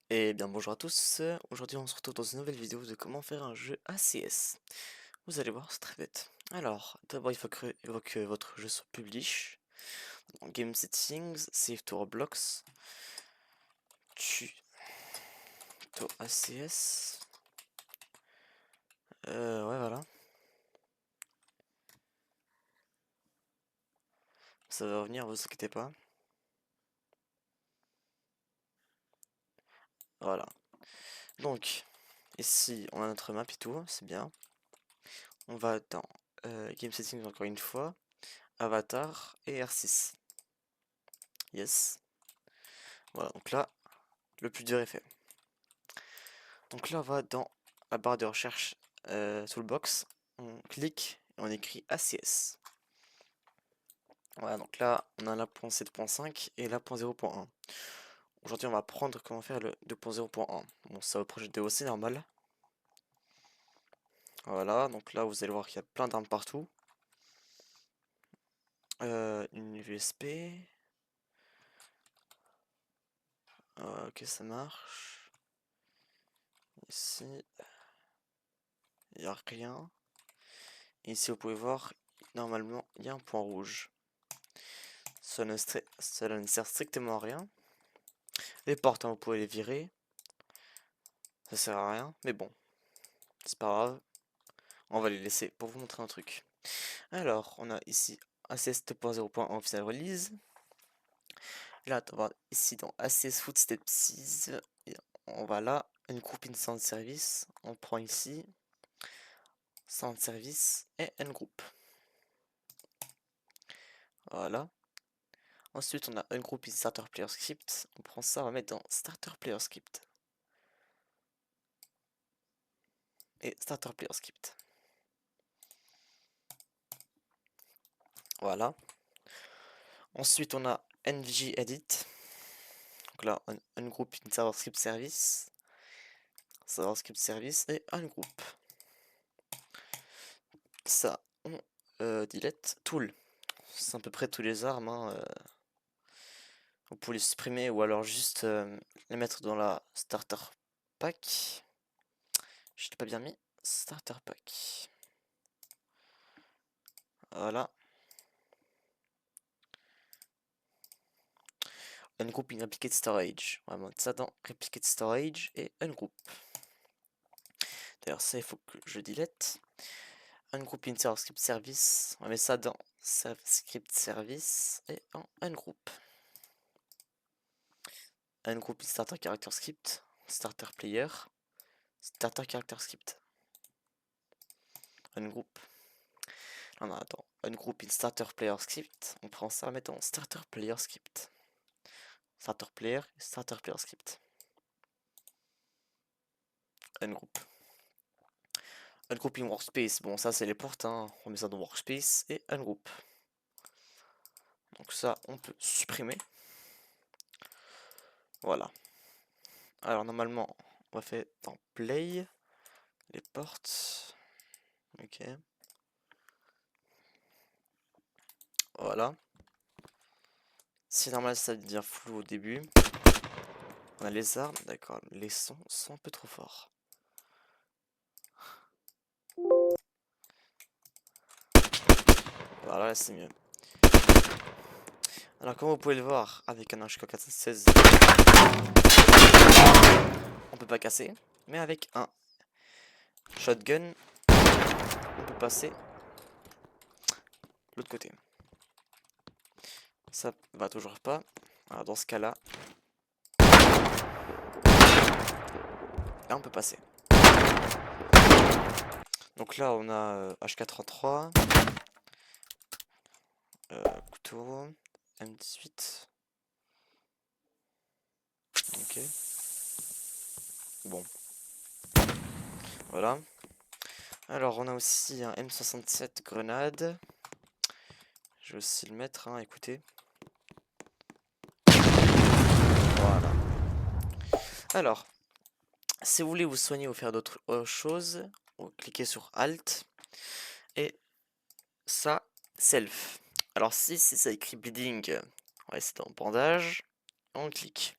Et bien bonjour à tous, aujourd'hui on se retrouve dans une nouvelle vidéo de comment faire un jeu ACS. Vous allez voir, c'est très bête. Alors, d'abord il faut que votre jeu soit publish. Dans Game Settings, Save to Roblox, tuto ACS. Ouais voilà, ça va revenir, vous inquiétez pas. Voilà. Donc, ici on a notre map et tout, c'est bien. On va dans Game Settings encore une fois, Avatar et R6. Yes. Voilà, donc là, le plus dur est fait. Donc là, on va dans la barre de recherche Toolbox, on clique et on écrit ACS. Voilà, donc là, on a la point 7.5 et la point 0.1. Aujourd'hui, on va apprendre comment faire le 2.0.1. Bon, ça va au projet de c'est normal. Voilà, donc là, vous allez voir qu'il y a plein d'armes partout. Une USP. Ok, ça marche. Ici, il n'y a rien. Et ici, vous pouvez voir, normalement, il y a un point rouge. Cela ne sert strictement à rien. Les portes, hein, vous pouvez les virer. Ça sert à rien, mais bon, c'est pas grave. On va les laisser pour vous montrer un truc. Alors, on a ici ACS 2.0.1 Official Release. Là, on va ici dans ACS Footsteps 6. On va là, une groupine Sound Service. On prend ici Sound Service et un groupe. Voilà. Ensuite, on a un groupe Starter Player Script. On prend ça, on va mettre dans Starter Player Script. Et Starter Player Script. Voilà. Ensuite, on a NVG Edit. Donc là, un groupe Server Script Service. Server Script Service et un groupe. Ça, on delete tool. C'est à peu près tous les armes. Hein, vous pouvez les supprimer ou alors juste les mettre dans la starter pack. Je l'ai pas bien mis. Starter pack. Voilà. Un groupe in replicate storage. On va mettre ça dans replicate storage et un groupe. D'ailleurs, ça, il faut que je delete. Un groupe in server script service. On va mettre ça dans server script service et en un groupe. Un groupe in starter character script. Starter player. Starter character script. Un groupe. Ah non, attends. Un groupe in starter player script. On prend ça, on met dans starter player script. Starter player script. Un groupe. Un groupe in workspace. Bon, ça, c'est les portes. Hein. On met ça dans workspace et un groupe. Donc, ça, on peut supprimer. Voilà. Alors, normalement, on va faire dans play les portes. Ok. Voilà. C'est normal, ça devient flou au début. On a les armes, d'accord. Les sons sont un peu trop forts. Voilà, c'est mieux. Alors, comme vous pouvez le voir, avec un HK416, on peut pas casser. Mais avec un shotgun, on peut passer l'autre côté. Ça va toujours pas. Alors, dans ce cas-là, là, on peut passer. Donc là, on a HK33, couteau, M18. Ok. Bon. Voilà. Alors, on a aussi un M67 grenade. Je vais aussi le mettre, hein, écoutez. Voilà. Alors, si vous voulez vous soigner ou faire d'autres choses, vous cliquez sur Alt et ça, Self. Alors, si ça écrit Bleeding, on va essayer dans Bandage, on clique.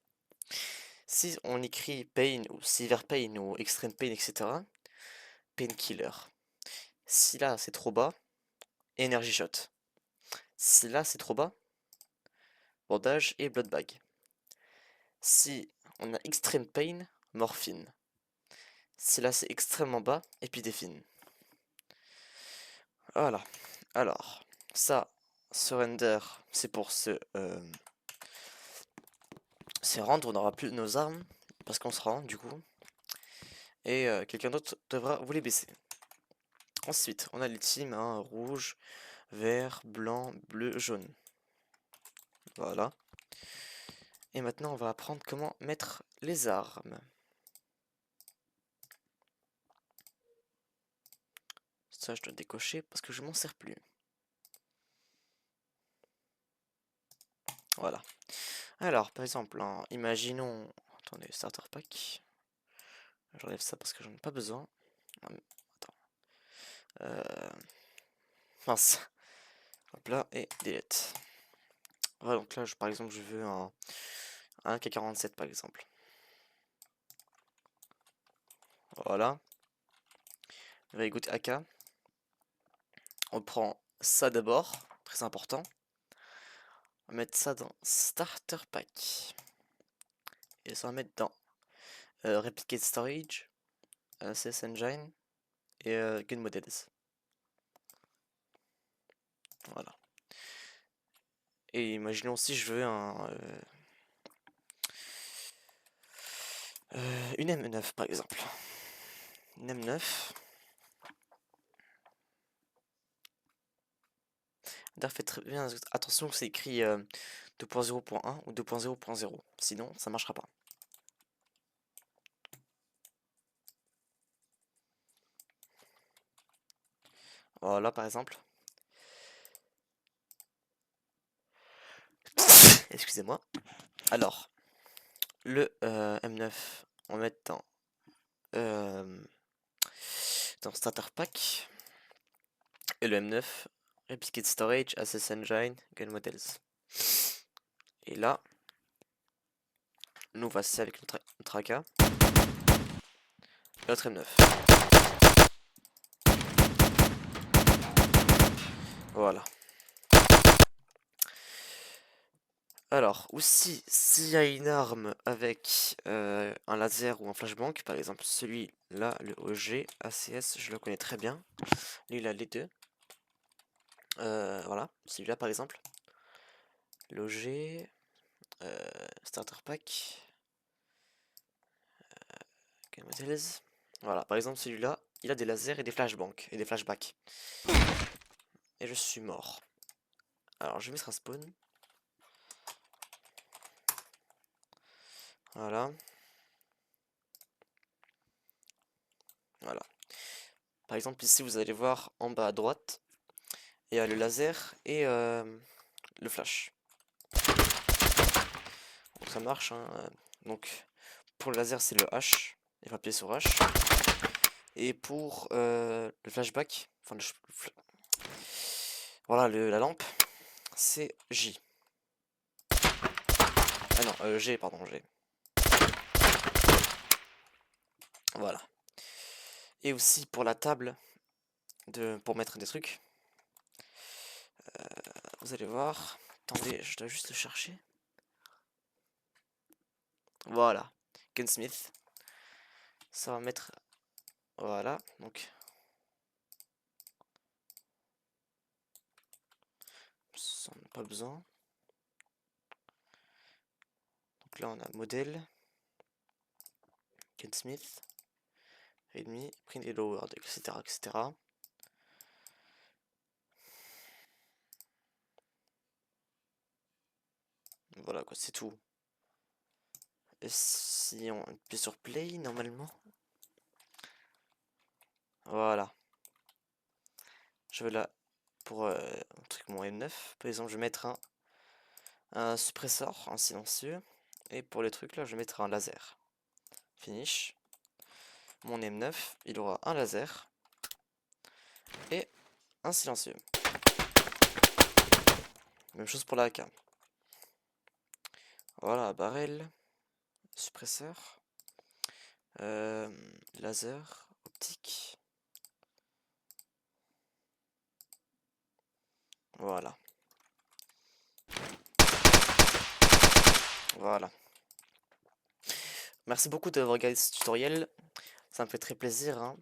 Si on écrit pain ou severe pain ou extreme pain, etc., painkiller. Si là c'est trop bas, energy shot. Si là c'est trop bas, bandage et blood bag. Si on a extreme pain, morphine. Si là c'est extrêmement bas, épidéphine. Voilà. Alors, ça, surrender, c'est pour se rendre, on n'aura plus nos armes, parce qu'on se rend du coup. Et quelqu'un d'autre devra vous les baisser. Ensuite, on a les teams, hein, rouge, vert, blanc, bleu, jaune. Voilà. Et maintenant, on va apprendre comment mettre les armes. Ça, je dois décocher parce que je m'en sers plus. Voilà. Alors, par exemple, hein, imaginons... Attendez, starter pack. J'enlève ça parce que j'en ai pas besoin. Ah, mais... Attends. Mince. Hop là, et delete. Voilà, donc là, par exemple, je veux un K47, par exemple. Voilà. Very good AK. On prend ça d'abord, très important. On va mettre ça dans Starter Pack. Et ça va mettre dans Replicate Storage, CS Engine et Gun Models. Voilà. Et imaginons si je veux une M9 par exemple. Une M9. D'ailleurs, faites très bien attention que c'est écrit 2.0.1 ou 2.0.0. Sinon, ça marchera pas. Voilà, par exemple. Excusez-moi. Alors, le M9, on va mettre dans Starter Pack. Et le M9, Replicate Storage, Access Engine, Gun Models. Et là, nous voici avec notre AK. Et notre M9. Voilà. Alors, aussi, s'il y a une arme avec un laser ou un flashbang, par exemple celui-là, le OG, ACS, je le connais très bien. Lui, il a les deux. Voilà, celui-là par exemple. L'OG, Starter Pack, Gun Models. Voilà, par exemple celui-là, il a des lasers et des flashbangs et des flashbacks. Et je suis mort. Alors, je vais mettre un spawn. Voilà. Voilà. Par exemple, ici, vous allez voir en bas à droite, il y a le laser et le flash. Donc ça marche, hein. Donc, pour le laser, c'est le H. Il faut appuyer sur H. Et pour le flashback, enfin, voilà, la lampe, c'est J. Ah non, G, pardon, G. Voilà. Et aussi pour la table, pour mettre des trucs. Vous allez voir. Attendez, je dois juste le chercher. Voilà. Gunsmith. Ça va mettre... Voilà, donc... Ça n'a pas besoin. Donc là, on a modèle. Gunsmith. Readme, print et lowered, etc., etc. Voilà quoi, c'est tout. Et si on appuie sur play, normalement. Voilà. Je vais là pour un truc mon M9. Par exemple, je vais mettre un suppresseur, un silencieux. Et pour les trucs là, je vais mettre un laser. Finish. Mon M9, il aura un laser et un silencieux. Même chose pour la AK. Voilà, barrel. suppresseur, laser, optique. Voilà. Voilà. Merci beaucoup d'avoir regardé ce tutoriel. Ça me fait très plaisir, hein.